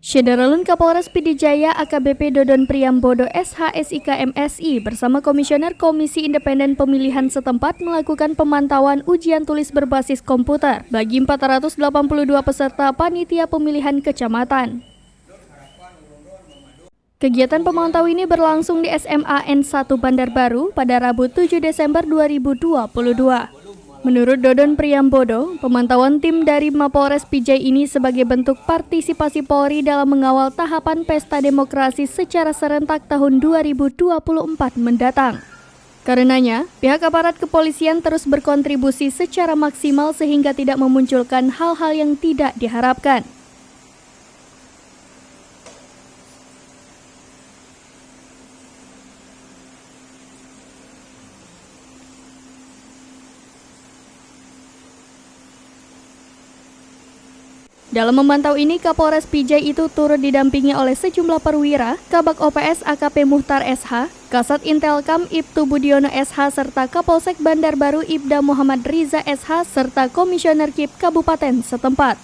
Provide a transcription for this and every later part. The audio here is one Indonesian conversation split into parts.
Syederalun Kapolres Pidijaya AKBP Dodon Priambodo SH.SIK MSI bersama Komisioner Komisi Independen Pemilihan setempat melakukan pemantauan ujian tulis berbasis komputer bagi 482 peserta panitia pemilihan kecamatan. Kegiatan pemantau ini berlangsung di SMA N1 Bandar Baru pada Rabu 7 Desember 2022. Menurut Dodon Priambodo, pemantauan tim dari Mapolres Pidijaya ini sebagai bentuk partisipasi Polri dalam mengawal tahapan pesta demokrasi secara serentak tahun 2024 mendatang. Karenanya, pihak aparat kepolisian terus berkontribusi secara maksimal sehingga tidak memunculkan hal-hal yang tidak diharapkan. Dalam memantau ini, Kapolres Pidijaya itu turut didampingi oleh sejumlah perwira, Kabak OPS AKP Muhtar SH, Kasat Intelkam Ibtu Budiono SH, serta Kapolsek Bandar Baru Ibda Muhammad Riza SH, serta Komisioner KIP Kabupaten setempat.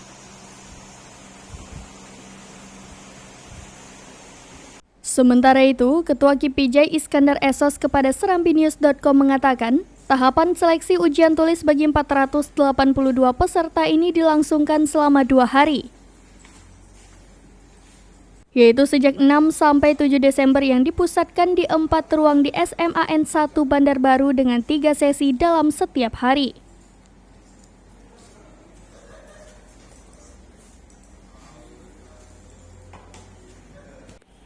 Sementara itu, Ketua KIP Pidijaya Iskandar Esos kepada serambinews.com mengatakan, tahapan seleksi ujian tulis bagi 482 peserta ini dilangsungkan selama 2 hari, yaitu sejak 6 sampai 7 Desember yang dipusatkan di 4 ruang di SMA N1 Bandar Baru dengan 3 sesi dalam setiap hari.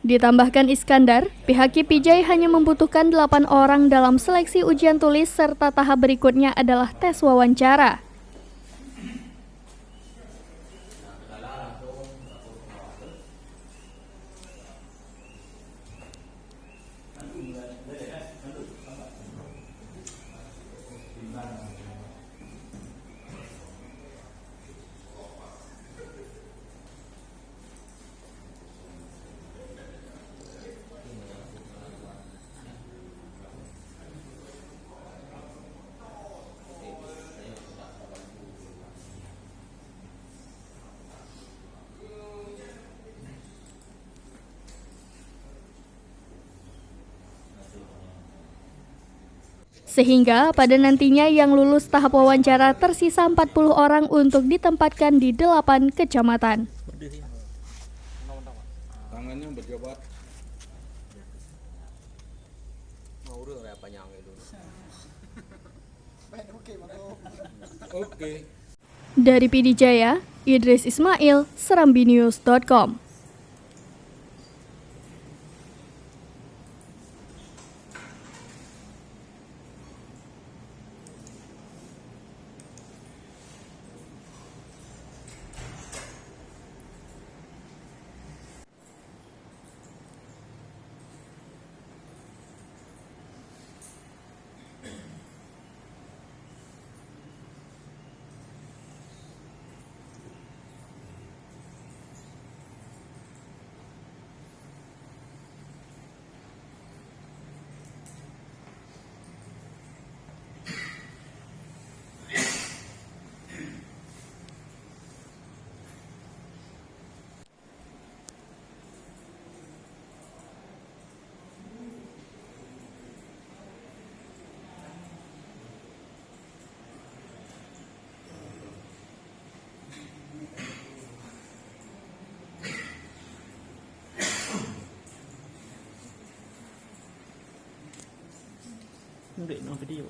Ditambahkan Iskandar, pihak KIP Pidijaya hanya membutuhkan 8 orang dalam seleksi ujian tulis serta tahap berikutnya adalah tes wawancara. Sehingga pada nantinya yang lulus tahap wawancara tersisa 40 orang untuk ditempatkan di 8 kecamatan. Tangannya berjabat. Oke. Dari Pidijaya, Idris Ismail, serambinews.com. Không để nó video